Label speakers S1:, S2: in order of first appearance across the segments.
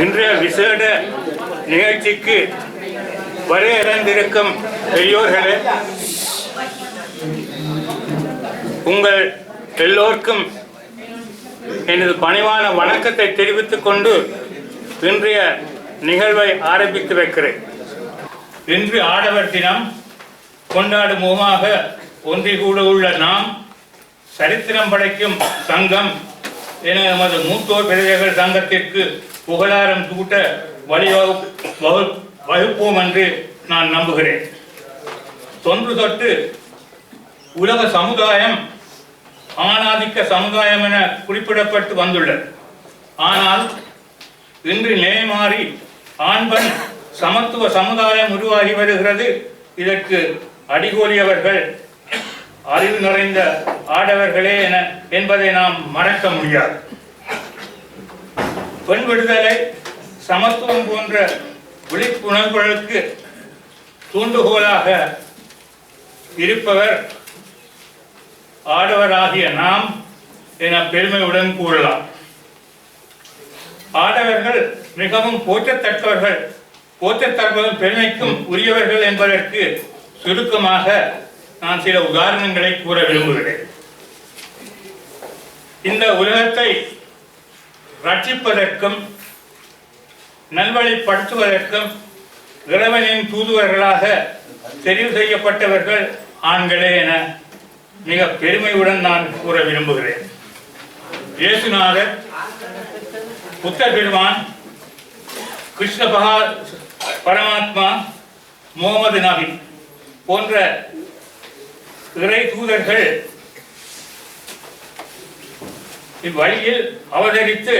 S1: இன்றைய விசேட நிகழ்ச்சிக்கு வரையறைந்திருக்கும் பெரியோர்களே, உங்கள் எல்லோருக்கும் எனது பணிவான வணக்கத்தை தெரிவித்துக் கொண்டு இன்றைய நிகழ்வை ஆரம்பித்து வைக்கிறேன். இன்று ஆடவர் தினம் கொண்டாடும் முகமாக ஒன்றிய கூட உள்ள நாம் சரித்திரம் படைக்கும் சங்கம் என எமது மூத்தோர் பிரஜைகள் சங்கத்திற்கு புகழாரம் சூட்ட வகுப்போம் என்று நான் நம்புகிறேன். தொன்று தொட்டு உலக சமுதாயம் ஆணாதிக்க சமுதாயம் என குறிப்பிடப்பட்டு வந்துள்ளது. ஆனால் இன்று நிலை மாறி ஆண்பெண் சமத்துவ சமுதாயம் உருவாகி வருகிறது. இதற்கு அடிகோலியவர்கள் அறிவு நிறைந்த ஆடவர்களே என்பதை நாம் மறக்க முடியாது. பெண் விடுதலை, சமத்துவம் போன்ற விழிப்புணர்வுகளுக்கு தூண்டுகோலாக இருப்பவர் ஆடவராகிய நாம் என பெருமையுடன் கூறலாம். ஆடவர்கள் மிகவும் போற்றத்தக்கவர்கள், போற்றத்தக்கவர்கள், பெருமைக்கும் உரியவர்கள் என்பதற்கு சுருக்கமாக நான் சில உதாரணங்களை கூற விரும்புகிறேன். இந்த உலகத்தை ரட்சிப்பதற்கும் நல்வழிப்படுத்துவதற்கும் இறைவனின் தூதுவர்களாக தெரிவு செய்யப்பட்டவர்கள் ஆண்களே என மிக பெருமையுடன் நான் கூற விரும்புகிறேன். இயேசுநாதர், புத்தர் பெருமான், கிருஷ்ண பரமாத்மா, முகமது நபி போன்ற இறை தூதர்கள் இவ்வழியில் அவதரித்து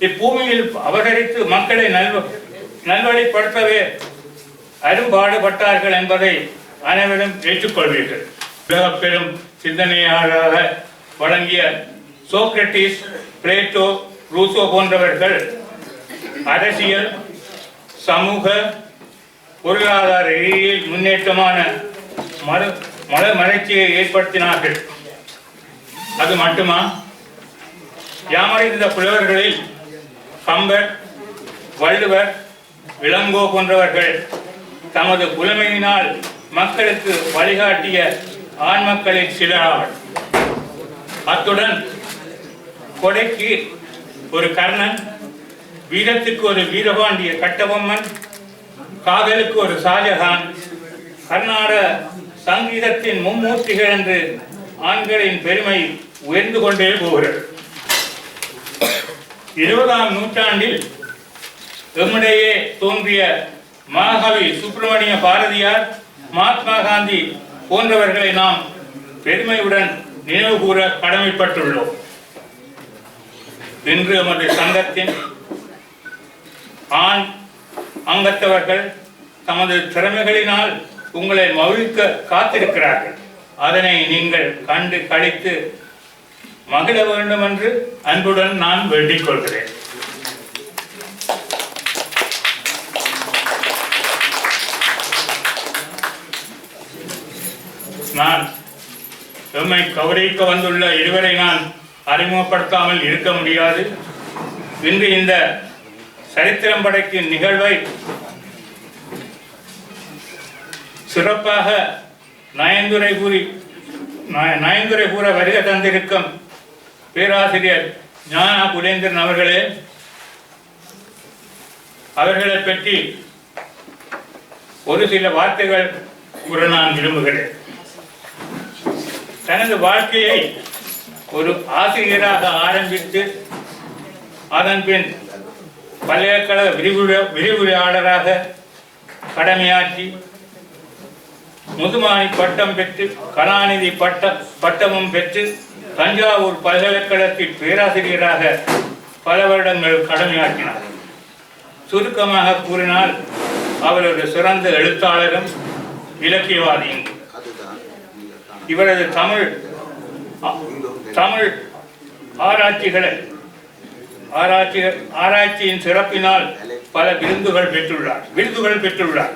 S1: இப்பூமியில் அவதரித்து மக்களை நல்வழிப்படுத்தவே அரும்பாடுபட்டார்கள் என்பதை அனைவரும் ஏற்றுக்கொள்வீர்கள். உலக பெரும் சிந்தனையாளராக வழங்கிய சோக்ரட்டிஸ், பிளேட்டோ, ரூசோ போன்றவர்கள் அரசியல், சமூக, பொருளாதார ரீதியில் முன்னேற்றமான மலர்ச்சியை ஏற்படுத்தினார்கள். அது மட்டுமா, யாமறிந்த புலவர்களில் கம்பர், வள்ளுவர், இளங்கோ போன்றவர்கள் தமது புலமையினால் மக்களுக்கு வழிகாட்டிய ஆண் மக்களில் சிலர். அத்துடன் கொடைக்கு ஒரு கர்ணன், வீரத்துக்கு ஒரு வீரபாண்டிய கட்டபொம்மன், காதலுக்கு ஒரு ஷாஜகான், கர்நாடக சங்கீதத்தின் மும்மூர்த்திகள் என்று ஆண்களின் பெருமை உயர்ந்து கொண்டே போகிறது. 20ஆம் நூற்றாண்டில் எம்மிடையே தோன்றிய மகாகவி சுப்பிரமணிய பாரதியார், மகாத்மா காந்தி போன்றவர்களை நாம் பெருமையுடன் நினைவு கூற கடமைப்பட்டுள்ளோம். இன்று எமது சங்கத்தின் ஆண் அங்கத்தவர்கள் தமது திறமைகளினால் உங்களை மகிழ்க்க காத்திருக்கிறார்கள். அதனை நீங்கள் கண்டு கழித்து மகிழ வேண்டும் என்று அன்புடன் நான் வேண்டிக் கொள்கிறேன். நான் எம்மை கௌரவிக்க வந்துள்ள இருவரை நான் அறிமுகப்படுத்தாமல் இருக்க முடியாது. இன்று இந்த சரித்திரம் படைக்கும் நிகழ்வை சிறப்பாக நயந்துரை கூற வருகை தந்திருக்கும் பேராசிரியர் ஞானா குலேந்திரன் அவர்களே, அவர்களை பற்றி ஒரு சில வார்த்தைகள் கூற நான் விரும்புகிறேன். தனது வாழ்க்கையை ஒரு ஆசிரியராக ஆரம்பித்து அதன் பின் பல்கலைக்கழக விரிவுரையாளராக கடமையாற்றி முதுமானி பட்டம் பெற்று கலாநிதி பட்டமும் பெற்று தஞ்சாவூர் பல்கலைக்கழகத்தில் பேராசிரியராக பல வருடங்கள் கடமையாற்றினார். சுருக்கமாக கூறினால் அவர் ஒரு சிறந்த எழுத்தாளரும் இலக்கியவாதியும். இவரது தமிழ் ஆராய்ச்சியின் சிறப்பினால் பல விருதுகள் பெற்றுள்ளார்.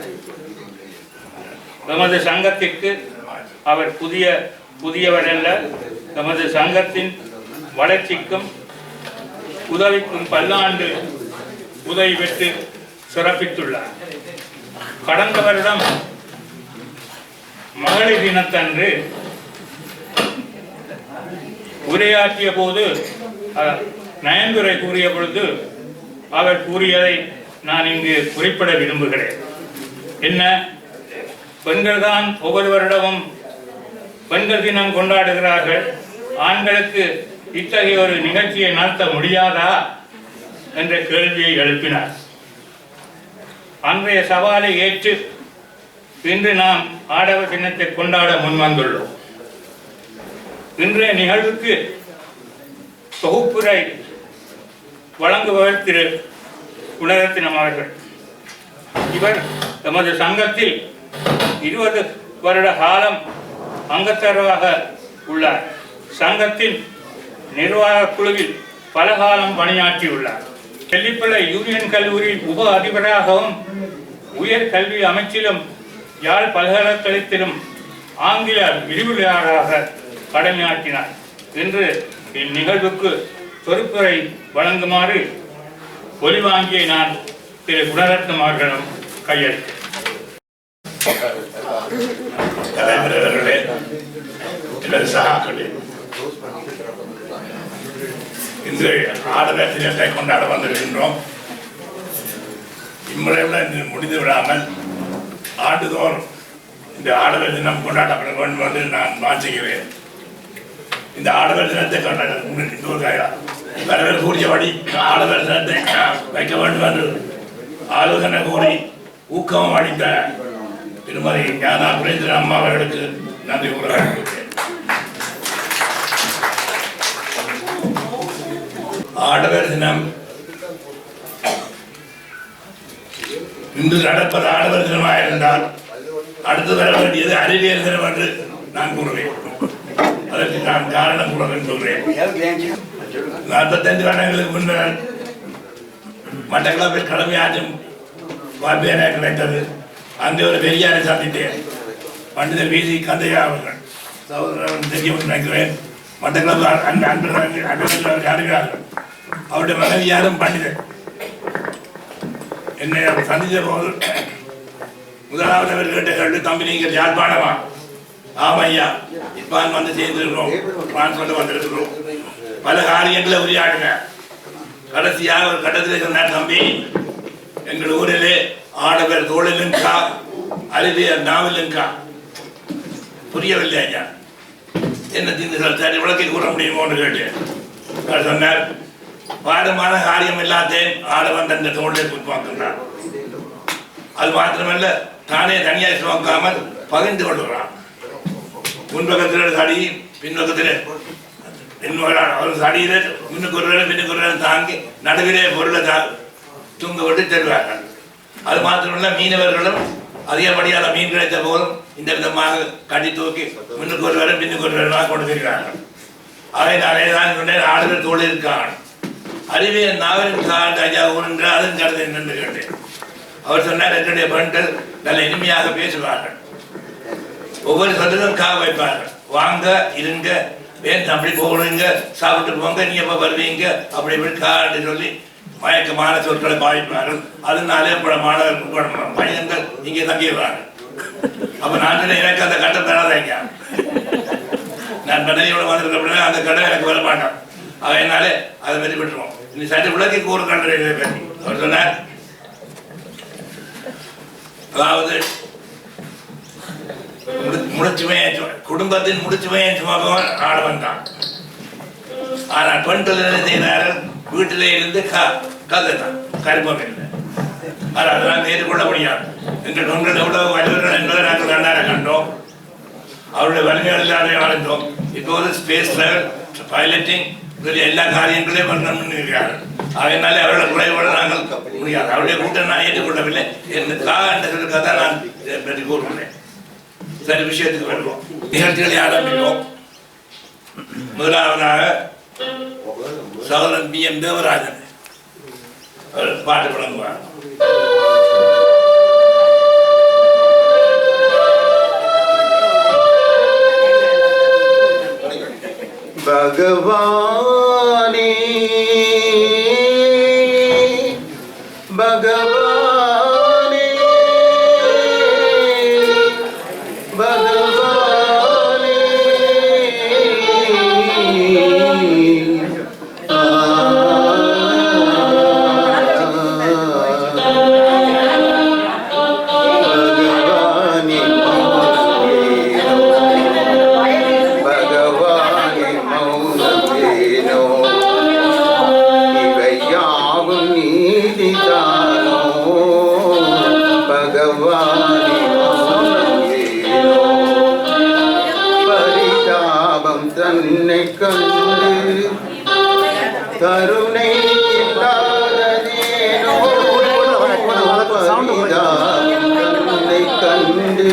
S1: நமது சங்கத்திற்கு அவர் புதியவர் அல்ல. நமது சங்கத்தின் வளர்ச்சிக்கும் உதவிக்கும் பல்லாண்டு உதவி பெற்று சிறப்பித்துள்ளார். கடந்த வருடம் மகளிர் தினத்தன்று உரையாற்றிய போது நயன்துரை கூறிய பொழுது அவர் கூறியதை நான் இங்கு குறிப்பிட விரும்புகிறேன். என்ன, பெண்கள் தான் ஒவ்வொரு வருடமும் பெண்கள் தினம் கொண்டாடுகிறார்கள், ஆண்களுக்கு இத்தகைய ஒரு நிகழ்ச்சியை நடத்த முடியாதா என்ற கேள்வியை எழுப்பினார். அன்றைய சவாலை ஏற்று இன்று நாம் ஆடவர் தினத்தை கொண்டாட முன்வந்துள்ளோம். இன்றைய நிகழ்வுக்கு தொகுப்புரை வழங்குபவர் திரு குணரத்னம் அவர்கள். இவர் எமது சங்கத்தில் 20 வருட காலம் அங்கத்தரவாக உள்ளார். சங்கத்தின் நிர்வாக குழுவில் பல காலம் பணியாற்றியுள்ளார். தெல்லிப்பளை யூனியன் கல்லூரி உப அதிபராகவும் உயர் கல்வி அமைச்சிலும் யாழ் பல்கலைக்கழகத்திலும் ஆங்கில விரிவுரையாளராக கடமையாற்றினார். இன்று இந்நிகழ்வுக்கு பொறுப்புரை வழங்குமாறு ஒலிவாங்கியை நான் திரு குணரத்னம் அவர்களிடம் கையளித்தேன்.
S2: தலைவர்களே, சகாக்களே, இன்று ஆடவர் தினத்தை கொண்டாட வந்திருக்கின்றோம். இம்முறையுடன் முடிந்து விடாமல் ஆண்டுதோறும் இந்த ஆடவர் தினம் கொண்டாடப்பட வேண்டும் என்று நான் வாஞ்சிக்கிறேன். இந்த ஆடவர் தினத்தை கொண்டாட வரவர் கூறியபடி ஆடவர் தினத்தை வைக்க வேண்டும் என்று ஆலோசனை கூறி ஊக்கம் அளித்த திருமதி ஞானா குலேந்திரன் அம்மா அவர்களுக்கு நன்றி கூறுகிறேன். ஆடவர் தினம் இன்று நடப்பது ஆடவர் தினமாக இருந்தால் அடுத்து வர வேண்டியது அறிவியல் தினம் என்று நான் கூறுவேன். அதற்கு நான் காரணம் கூட சொல்கிறேன். 45 வருடங்களுக்கு முன்னர் மட்டக்களப்பில் கடமையாற்றும் வாய்ப்பு கிடைத்தது. அங்கே ஒரு பெரியாரை சந்தித்தேன். பண்டிதர் வீசி கந்தையா அவர்கள் சகோதரன் தெரியும் நினைக்கிறேன். மட்டக்களப்பு அன்பர்கள் அறிகிறார்கள். அவருடைய மனைவியாரும் பண்டிதர். என்னை சந்தித்த போது முதலாவது அவர் கேட்ட தம்பி நீங்கள் யாழ்ப்பாணமா? ஆமையா, இப்பான் வந்து சேர்ந்திருக்கிறோம், கொண்டு வந்திருக்கிறோம், பல காரியங்களை உரையாடுங்க. கடைசியாக ஒரு கட்டத்தில் சொன்னார், தம்பி எங்கள் ஊரிலே ஆடவர் தோழலுங்கா அறிவியர் நாவலுங்கா. புரியவில்லை ஐயா, என்ன தின்னு விளக்கை கூற முடியுமோன்னு கேட்டேன். அவர் சொன்னார், பாரமான காரியம் இல்லாதேன் ஆடவன் தந்த தோழலை உருவாக்குகிறார். அது மாத்திரமல்ல, தானே தனியாக சுமக்காமல் பகிர்ந்து கொள்கிறான். முன்பக்கத்தில் சடி, பின்பக்கத்தில் ஒரு சடியில முன்னுக்கு ஒரு பின்னுக்கு ஒரு தாங்கி நடுவிலே பொருளை தூங்க விட்டு தருவார்கள். அது மாத்திரமல்ல, மீனவர்களும் அதிகப்படியான மீன் கிடைத்த போதும் இந்த விதமாக கட்டி தூக்கி முன்னுக்கு ஒரு வரை பின்னுக்கு ஒரு வரமாக கொண்டு வருகிறார்கள். அதனாலே தான் சொன்னேன், ஆடுகள் தோழிருக்கான் அறிவியல் நாவலின் ஐயா ஊர் அதன் கருத்து என்னென்று கேட்டேன். அவர் சொன்னார், என்னுடைய பெண்கள் நல்ல இனிமையாக பேசுவார்கள், ஒவ்வொரு சொல்லும் காக வைப்பார்கள். வாங்க, இருங்க, வேன் அப்படி போகணுங்க, சாப்பிட்டு போங்க, நீ எப்போ வருவீங்க, அப்படி இப்படி காட்டு சொல்லி மயக்கமான சொற்களை பாவிப்பார்கள். அதனாலே பல மாணவர்கள் பையன்கள் இங்கே தங்கிடுவார்கள். அப்ப நாட்டில் எனக்கு அந்த கட்டம் தராதீங்க, நான் மனைவியோட வந்திருக்க அப்படின்னா அந்த கடன் எனக்கு வர மாட்டேன். அதனாலே அதை பற்றி விட்டுருவோம். நீ சற்று விளக்கி கூறு கண்டதை பற்றி அவர் சொன்னார். அதாவது முடிச்சுமையை குடும்பத்தின் முடிச்சுமையை சுமப்பவன் ஆடவன் தான். ஆனால் பெண்கள் என்ன செய்கிறார்கள், வீட்டிலே இருந்து கதை தான், கருப்பம் இல்லை. அதெல்லாம் ஏற்றுக்கொள்ள முடியாது. எங்கள் பெண்கள் எவ்வளவு வலுவர்கள் என்பதை நாங்கள் கண்டார கண்டோம். அவருடைய வலிமைகள் எல்லாரையும் அடைந்தோம். இப்போது ஸ்பேஸ் லெவல் பைலட்டிங் எல்லா காரியங்களையும் பண்ணிருக்கிறார்கள். அதனாலே அவர்களை குறைவோடு நாங்கள் முடியாது. அவருடைய கூட்டம் நான் ஏற்றுக்கொள்ளவில்லை. என்ற தான் நான் பற்றி கூறுகிறேன். சரி, விஷயத்துக்கு வருவோம். நிகழ்ச்சிகளை ஆரம்பிப்போம். முதலாவதாக சகோதரன் பி.எம். தேவராஜன் பாட்டு வழங்குவார்.
S3: பகவானே பகவானே பகவானே பகவானே மௌனமேனோ இவையாவும் நீதிதானோ பகவானே மௌனமேனோ பரிதாபம் தன்னை கண்டு கருணை இல்லாததேனோ பரிதாபம் தன்னை கண்டு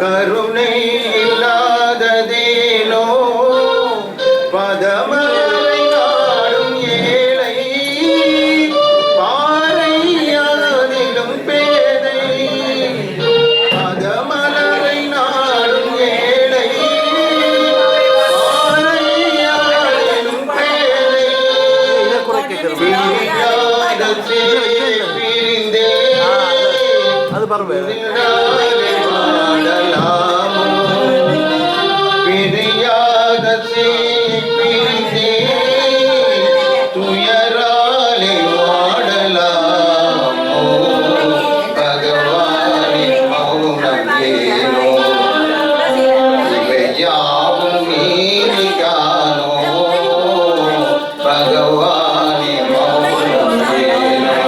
S3: கருணை இல்லாததேனோ பதமலை நாடும் ஏழை பாறையாதிலும் பேதை பதமலை நாடும் ஏழை பாறையாதிலும் பேதை பிரியாதே பிரிந்தே அது வாழலாமோ பிரியாதே பிரிந்தே துயராலே வாழலாமோ பகவானே மௌனம் ஏனோ இவையாவும் நீதிகானோ பகவானே மௌனம் ஏனோ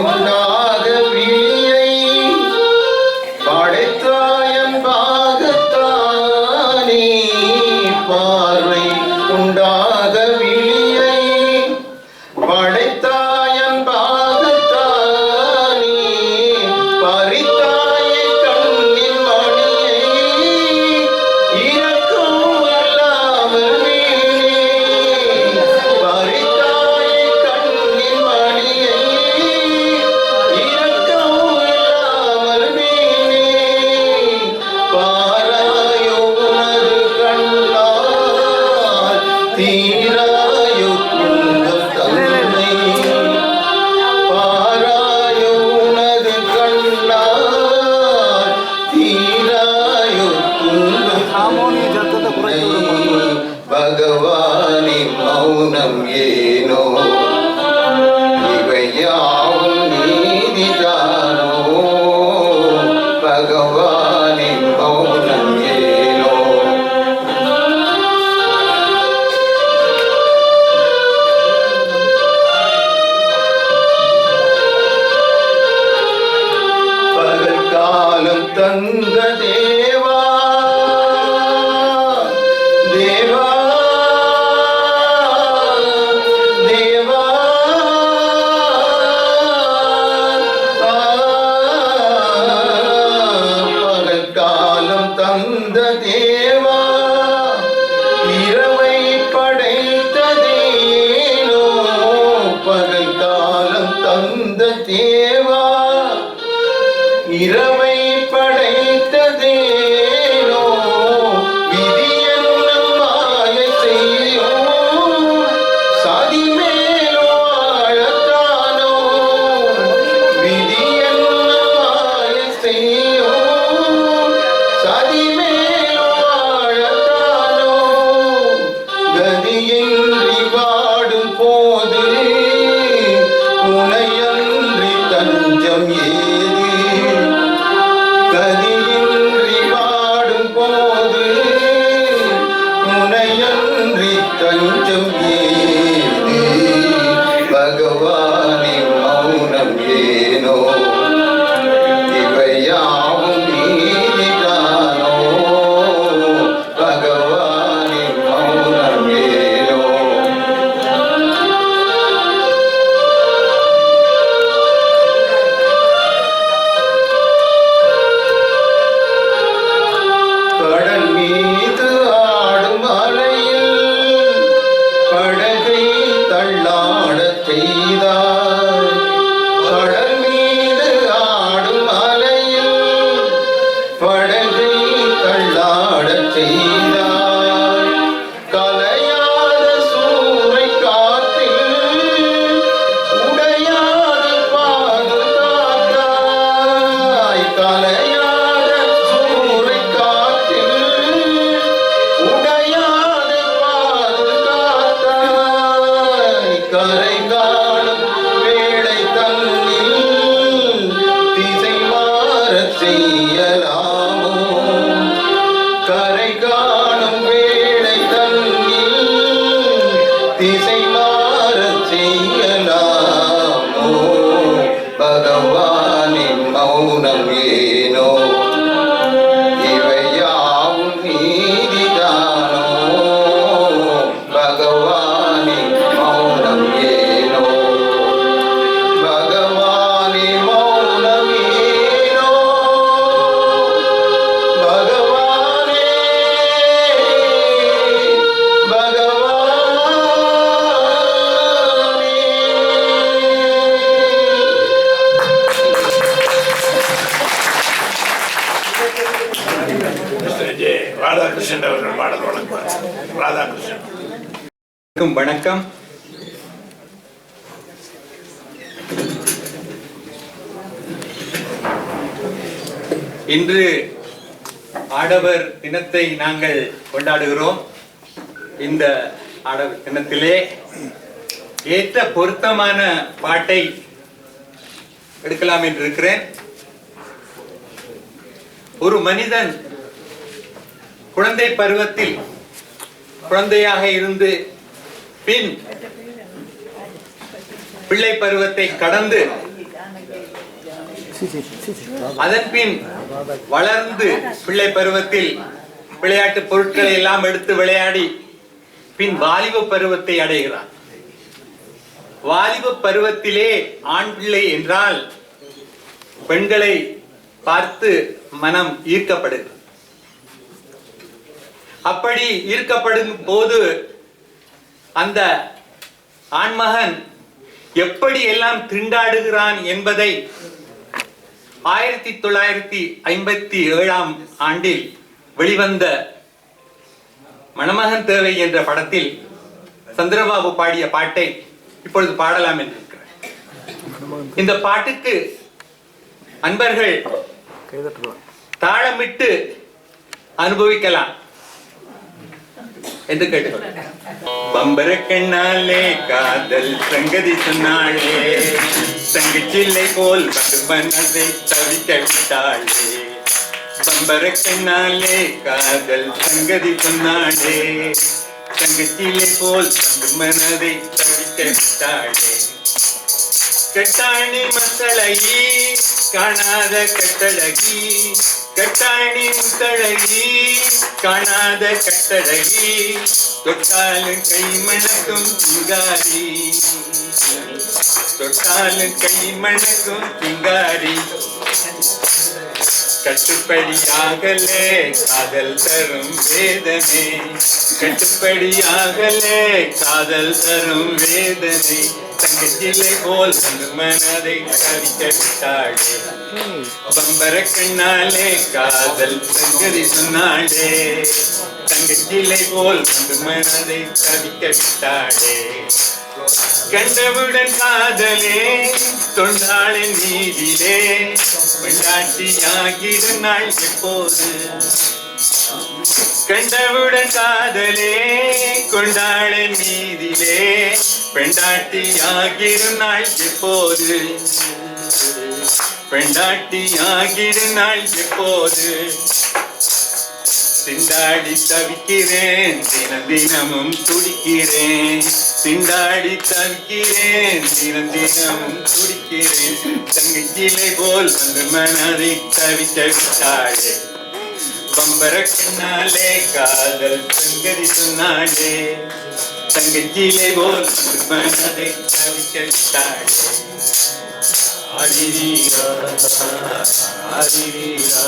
S3: உண்டாக விழியை படைத்தாயன் பாகத்தானே பார்வை உண்டாக விழியை படைத்தாயன் பாகத்தானே பறித்தாய கண்ணின் மணியை இரக்கம் இல்லாமல் வீணே பறித்தாய கண்ணின் மணியை தீராயோ துன்பம் தன்னை பாராயோ உனது கண்ணால் தீராயோ துன்பம் பகவானே மௌனம் ஏனோ இவையாவும் நீதிதானோ பகவானே மௌனம் ஏனோ காலம் தந்த தேவா தேவா தேவா பகல் காலம் தந்த தேவா இரவை படைத்ததேனோ பகல் காலம் தந்த தேவா இரவை படைத்ததேனோ விதி என்னும் மாயை செய்யோ சதி மேலோ ஆழத்தானோ விதி என்னும் மாயை செய்யோ சதி மேலோ
S2: ராதாகிருஷ்ணன் அவர்கள் பாடல் வழங்குவார். ராதாகிருஷ்ணன்.
S4: வணக்கம். இன்று ஆடவர் தினத்தை நாங்கள் கொண்டாடுகிறோம். இந்த ஆடவர் தினத்திலே ஏற்ற பொருத்தமான பாட்டை எடுக்கலாம் என்று இருக்கிறேன். ஒரு மனிதன் குழந்தை பருவத்தில் குழந்தையாக இருந்து பின் பிள்ளை பருவத்தை கடந்து அதன் பின் வளர்ந்து பிள்ளை பருவத்தில் விளையாட்டு பொருட்களை எல்லாம் எடுத்து விளையாடி பின் வாலிப பருவத்தை அடைகிறான். வாலிப பருவத்திலே ஆண் பிள்ளை என்றால் பெண்களை பார்த்து மனம் ஈர்க்கப்படுகிறது. அப்படி ஈர்க்கப்படும் போது அந்த ஆண்மகன் எப்படி எல்லாம் திண்டாடுகிறான் என்பதை 1957 ஆண்டில் வெளிவந்த மணமகன் தேவை என்ற படத்தில் சந்திரபாபு பாடிய பாட்டை இப்பொழுது பாடலாம் என்று இருக்கிறேன். இந்த பாட்டுக்கு அன்பர்கள் தாளமிட்டு அனுபவிக்கலாம் என்று கேட்டுக்கொள்ள. பம்பர கண்ணாலே காதல் சங்கதி சொன்னாளே, தங்கச்சில்லை போல் மனதை தவிக்க விட்டாளே. பம்பர கண்ணாலே காதல் சங்கதி சொன்னாளே, தங்கச்சில்லை போல் மனதை தவிக்க விட்டாளே. கட்டாணி மத்தழகி காணாத கட்டழகி, கட்டாணி முத்தழகி காணாத கட்டழகி, தொட்டாலும் கை மணக்கும் சிங்காரி, தொட்டாலும் கை மணக்கும் சிங்காரி. கட்டுப்படியாகலே காதல் தரும் வேதனை, கட்டுப்படியாகலே காதல் தரும் வேதனை. தங்கச்சிலை போல் மனதை தவிக்க விட்டாளே. பம்பர கண்ணாலே காதல் சங்கதி சொன்னாளே, தங்கச்சிலை போல் மனதை தவிக்க விட்டாளே. கண்டவுடன் காதலே தொண்டாளின் நீதிலே, பெண்டாட்டியாகிடும் நாள் எப்போது. கண்டவுடன் காதலே கொண்டாளின் நீதிலே, பெண்டாட்டியாகிடும் நாள் எப்போது. பெண்டாட்டியாகிடும் நாள் எப்போது. திண்டாடி தவிக்கிறேன் தினம் தினமும் துடிக்கிறேன், திண்டாடி தவிக்கிறேன் தினம் தினமும் துடிக்கிறேன். தங்கச்சிலை போல் மனதை தவிக்க விட்டாளே. பம்பர கண்ணாலே காதல் சங்கதி சொன்னாளே, தங்கச்சிலை போல் மனதை தவிக்க விட்டாளே. ஆதிரீரா ஆதிரீரா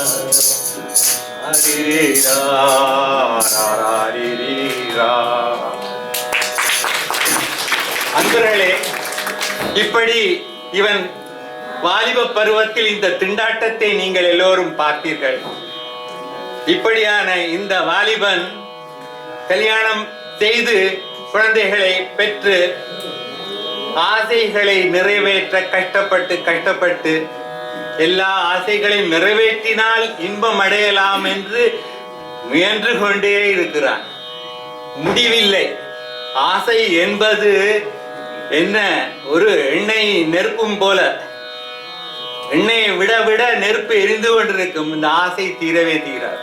S4: ஆதிரீரா ஆதிரீரா. அன்பர்களே, இப்படி இவன் வாலிப பருவத்தில் இந்த திண்டாட்டத்தை நீங்கள் எல்லோரும் பார்த்தீர்கள். இப்படியான இந்த வாலிபன் கல்யாணம் செய்து குழந்தைகளை பெற்று ஆசைகளை நிறைவேற்ற கஷ்டப்பட்டு எல்லா ஆசைகளையும் நிறைவேற்றினால் இன்பம் அடையலாம் என்று முயன்று கொண்டே இருக்கிறான். முடிவில்லை. ஆசை என்பது என்ன, ஒரு எண்ணெய் நெருப்பும் போல. எண்ணெயை விட விட நெருப்பு எரிந்து கொண்டிருக்கும். இந்த ஆசை தீரவே தீராது.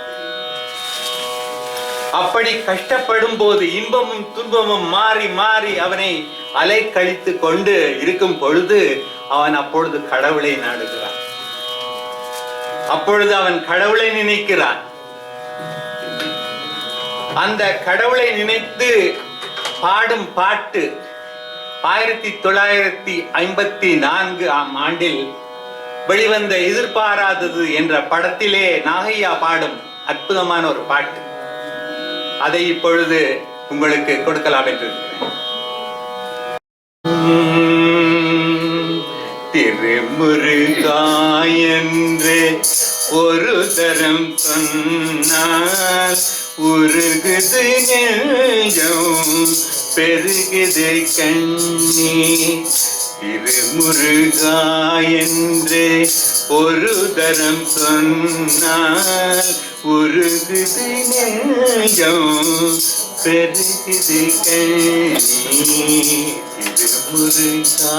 S4: அப்படி கஷ்டப்படும் போது இன்பமும் துன்பமும் மாறி மாறி அவனை அலை கழித்து கொண்டு இருக்கும் பொழுது அவன் அப்பொழுது கடவுளை நாடுகிறான். அப்பொழுது அவன் கடவுளை நினைக்கிறான். அந்த கடவுளை நினைத்து பாடும் பாட்டு 1954 ஆண்டில் வெளிவந்த எதிர்பாராதது என்ற படத்திலே நாகையா பாடும் அற்புதமான ஒரு பாட்டு. அதை இப்பொழுது உங்களுக்கு கொடுக்கலாம் என்று திருமுருகா என்று ஒரு தரம் சொன்னால் உருகுது நெஞ்சம் பெருகுது கண்ணீர் திருமுருகா என்று ஒரு தரம் சொன்னால் உருகுது நெஞ்சம் பெருகுது கண்ணீர் திருமுருகா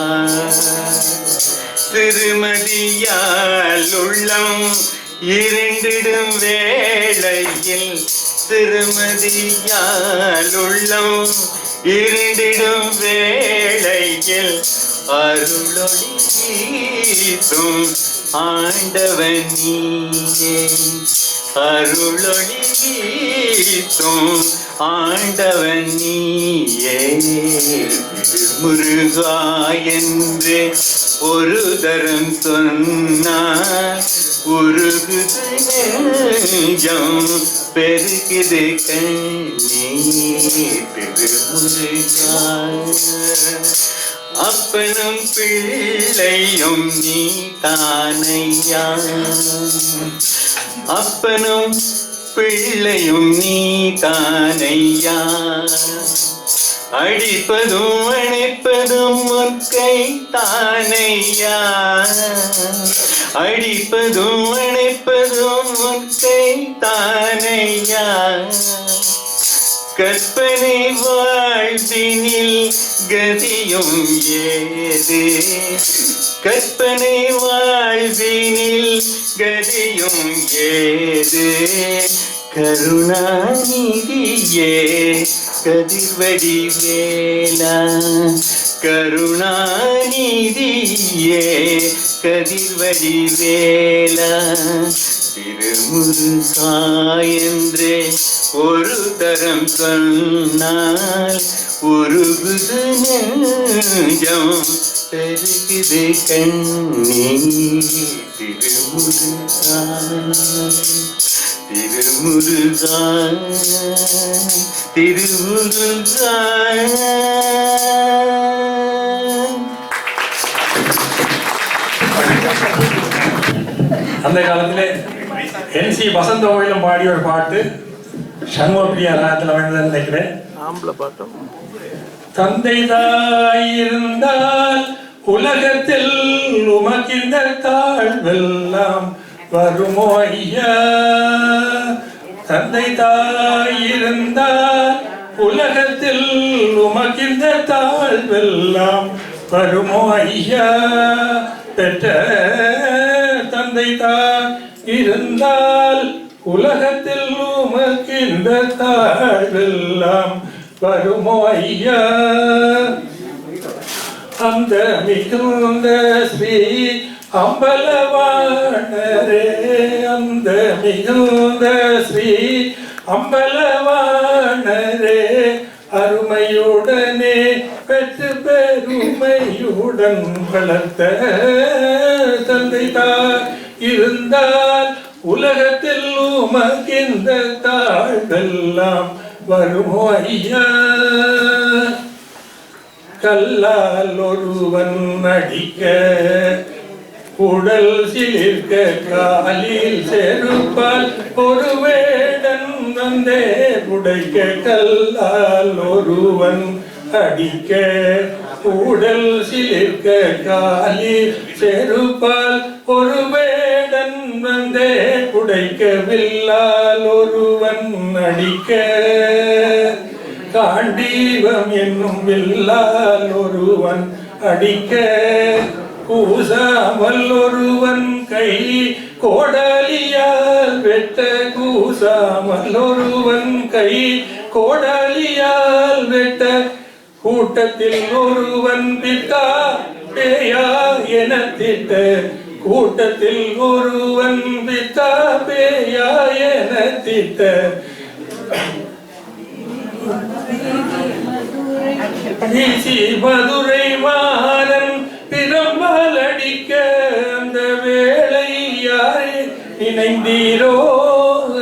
S4: திருமதியால் உள்ளம் இருண்டிடும் வேளையில் திருமதியால் உள்ளம் இருண்டிடும் வேளையில் அருளொளி வீசும் ஆண்டவன் நீயே அருளொளி வீசும் ஆண்டவன் நீயே திருமுருகா என்று ஒரு தரம் சொன்னால் உருகுது நெஞ்சம் பெருகுது கண்ணீர் திருமுருகா அப்பனும் பிள்ளையும் நீ தானையா அப்பனும் பிள்ளையும் நீ தானையா அடிப்பதும் அணைப்பதும் உன் கை தானையா அடிப்பதும் அணைப்பதும் உன் கை தானையா கற்பனை வாழ்வினில் கதியும் ஏது கற்பனை வாழ்வினில் கதியும் ஏது கருணாநிதியே கதிர்வடி வேலா கருணாநிதியே கதிர்வடி வேலா திருமுருகா என்று ஒரு தரம் சொன்னால் உருகுது நெஞ்சம் பெருகுது கண்ணீர் திருமுருகா திருமுருகா திருமுருகா
S5: அந்த காலத்திலே NC வசந்த கோயிலும் பாடிய ஒரு பாட்டு சண்முகப்பிரியா ராகத்தில் அமைந்ததுன்னு நினைக்கிறேன். தந்தை தாய் இருந்தால் உலகத்தில் உமக்கின்ற தாழ்வெல்லாம் வருமோ ஐயா தந்தை தாய் இருந்தால் உலகத்தில் உமக்கின்ற தாழ்வெல்லாம் வருமோ ஐயா பெற்ற தந்தை தாய் இருந்தால் உலகத்தில் உமக்கின்ற தாழ்வெல்லாம் வருமோ ஐயா அந்த மிகுந்த ஸ்ரீ அம்பலவாணரே அந்த மிகுந்த ஸ்ரீ அம்பலவாணரே அருமையுடனே பெற்று பெருமையுடன் வளர்த்த தந்தை தாய் இருந்தால் உலகத்தில் உமக்கின்ற தாழ்வெல்லாம் வருமோ ஐயா கல்லால் ஒருவன் அடிக்க உடல் சிலிர்க்க காலில் செருப்பால் ஒரு வேடன் வந்தே புடைக்க கல்லால் ஒருவன் அடிக்க உடல் சிலிர்க்க காலில் செருப்பால் ஒரு வேடன் வந்தே புடைக்க வில்லால் ஒருவன் அடிக்க காண்டீவம் என்னும் வில்லால் ஒருவன் அடிக்க கூசாமல் ஒருவன் கை கோடாலியால் வெட்ட கூசாமல் ஒருவன் கை கோடாலியால் வெட்ட கூட்டத்தில் ஒருவன் பித்தா பேயா என திட்ட கூட்டத்தில் ஒருவன் பித்தா பேயா என திட்ட வீசி மதுரை மாறன் பிரம்பால் அடிக்க அந்த வேளை யாரை நினைந்தீரோ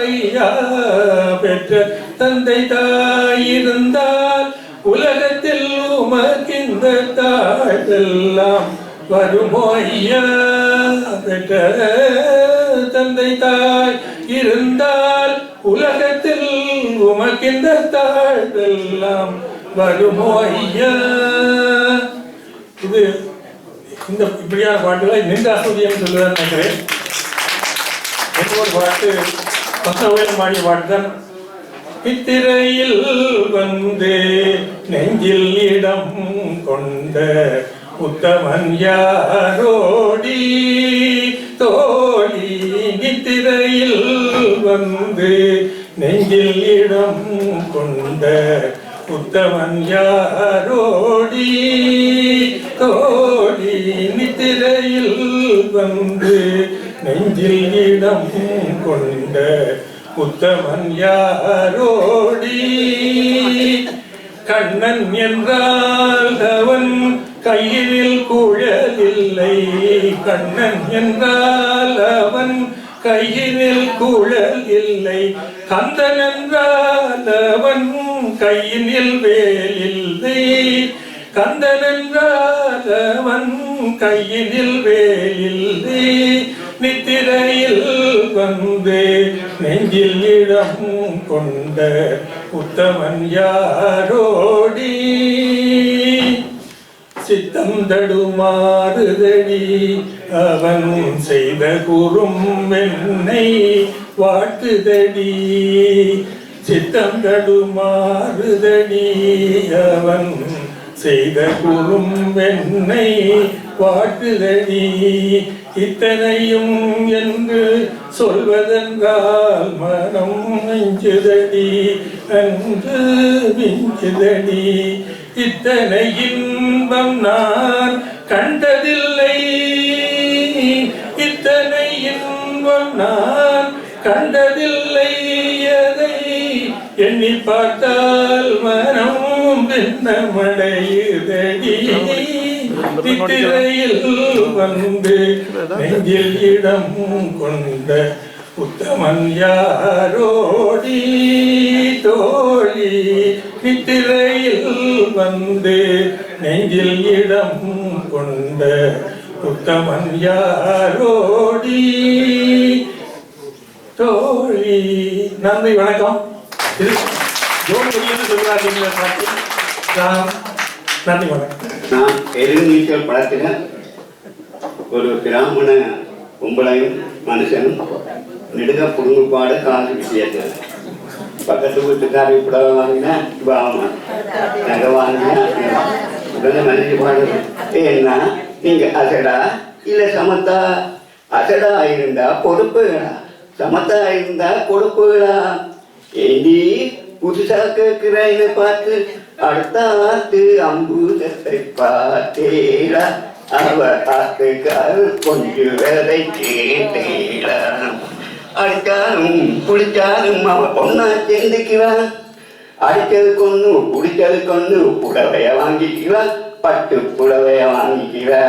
S5: ஐயா பெற்ற தந்தை தாய் இருந்தால் உலகத்தில் உமக்கின்ற தாழ்வெல்லாம் வருமோ ஐயா பெற்ற தந்தை தாய் இருந்தால் உலகத்தில் உமக்கிந்த தாழ்வெல்லாம் வருமோ ஐயா. இது இந்த இப்படியான பாட்டுகளை நின்றாசூதியம் சொல்லுவேன் நினைக்கிறேன். ஒரு பாட்டு பசவேல் மாடிய பாட்டு தான். இத்திரையில் வந்து நெஞ்சில் இடம் கொண்ட உத்தமன் யாரோடி தோழி. இத்திரையில் வந்து நெஞ்சில் இடம் கொண்ட உத்தமன் யாரோடி தோழி. நித்திரையில் வந்து நெஞ்சில் இடம் கொண்ட உத்தமன் யாரோடி. கண்ணன் என்றால் அவன் கையினில் குழலில்லை. கண்ணன் என்றால் அவன் கையினில் குழல் இல்லை. கந்தன் என்றால் அவன் கையினில் வேலில்லை. கந்தன் என்றால் அவன் கையினில் வேலில்லை. நித்திரையில் வந்து நெஞ்சில் இடம் கொண்ட உத்தமன் யாரோடி. சித்தம் தடுமாறுதடி அவன் செய்த குறும்பெண்ணை வாட்டுதடி. சித்தம் தடுமாறுதடி அவன் செய்த குறும்பெண்ணை வாட்டுதடி. இத்தனையும் என்று சொல்வதென்றால் மனம் நெஞ்சுதடி அன்று விஞ்சுதடி. இத்தனை இன்பம் நான் கண்டதில்லை. இத்தனை இன்பம் நான் கண்டதில்லை. அதை எண்ணி பார்த்தால் மனம் பின்னமடையுதடி. நித்திரையில் வந்து நெஞ்சில் இடம் கொண்ட உத்தமன் யாரோடி தோழி. நித்திரையில் வந்து நெஞ்சில் இடம் கொண்ட உத்தமன் யாரோடி தோழி. நன்றி, வணக்கம். நன்றி, வணக்கம்.
S6: நான் எதிர்நீச்சல் படத்தில் ஒரு பிராமண கும்பலையும் மனுஷனும் நெடுக புடுங்குப்பாடு காசு விஷயத்தில் பக்கத்து வீட்டுக்காரி புடவை வாங்கினா வாங்க நகை வாங்கினா உடனே மனுஷி பாடு. ஏன்னா நீங்க அசடா இல்லை சமத்தா? அசடா இருந்தா பொறுப்புகளா, சமத்தா இருந்தா கொடுப்புகளா? ஏண்டி புதுசா கேட்கிறேன்னு பார்த்து அடுத்த ஆத்து அம்பூதத்தை பார்த்தேடா. அவ ஆத்துக்காரு கொஞ்சம் வேலை கேட்டேடா. அடிச்சாலும் குடிச்சாலும் அவ பொண்ணா சேர்ந்துக்கிறான். அடிச்சது கொண்டு குடிச்சது கொண்டு புடவைய வாங்கிக்கிறா, பட்டு புடவைய வாங்கிக்கிறா.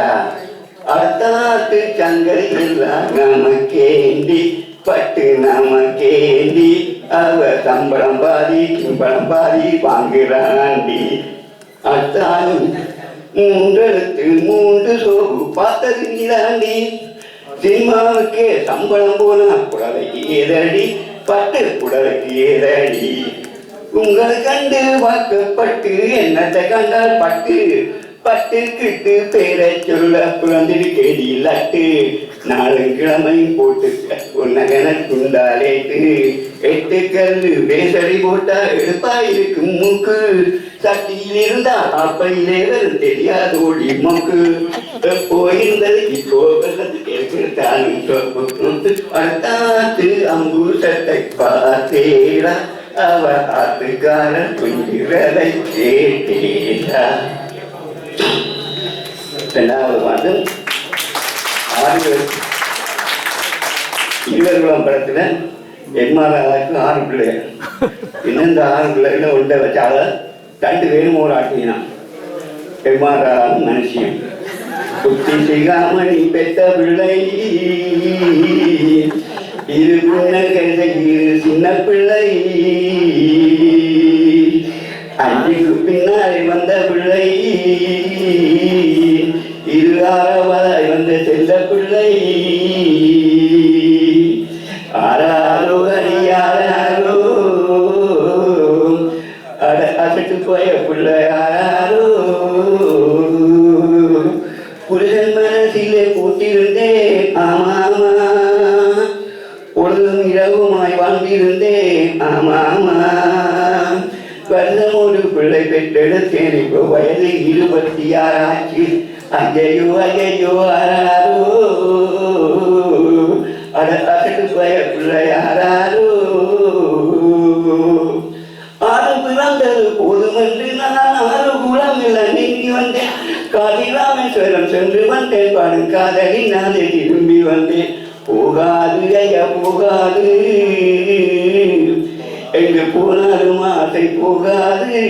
S6: அடுத்த ஆத்து சங்கரி எல்லாம் நமக்கேண்டி பட்டு நமக்கேண்டி. அவ சம்பளம் பாதி கிம்பளம் பாதி வாங்குறாண்டி. அடுத்தாலும் மூன்றெழுத்து மூன்று சோறு பார்த்தது நீதாண்டி. சினிமாவுக்கே சம்பளம் போனா புடவைக்கு ஏதடி, பட்டு புடவைக்கு ஏதடி. உங்களை கண்டு வாக்கப்பட்டு என்னத்தை கண்டால் பட்டு பட்டு கிட்டு பேரை சொல்ல புலந்திருக்கேடி லட்டு. நாளுங்கிழமையும் போட்டு உன்னகன துண்டாலேட்டு 8 கல்லு பேசடி போட்டா எடுப்பா இருக்கும் மூக்கு. சட்டியில் இருந்தா அப்பையிலே தெரியாது ஓடி மூக்கு. போயிருந்தது இப்போ அடுத்தாத்து அம்பூசத்தை பார்த்தேடா. அவ ஆத்துக்காரன் கொஞ்சிறதை கேட்டேடா. 2வது மாதம் 20 படத்துல எம்ஆர்ஆருக்கு 6 பிள்ளைகள். இன்னும் இந்த 6 பிள்ளைகளை உண்ட வச்சால 2 பேரும் ஒரு ஆட்டினான். எம்ஆர்ஆர் மனுஷியம் குத்தி சிகாமணி பெத்த பிள்ளை. இது சின்ன பிள்ளை. 5க்கு பின்னாடி வந்த பிள்ளை. இது 6வதாய் வந்த செல்ல பிள்ளை. கொண்டிருந்தேன். ஆமாமா, வருடம் ஒரு பிள்ளை பெற்றெடுத்தேன். இப்போ வயது 26 ஆச்சு. ஐயோ ஐயோ ஆராரோ, அடட்டு பய பிள்ளை ஆராரோ. ஆறு பிறந்தது போதுமென்று நான் 6 குளமில்ல நீங்கி வந்தேன். காதிராமேஸ்வரம் சென்று வந்தேன். பாடும் காதலி நாளை திரும்பி வந்தேன். போகாது ஐயா போகாது, எங்கு போனாலும் ஆசை போகாது.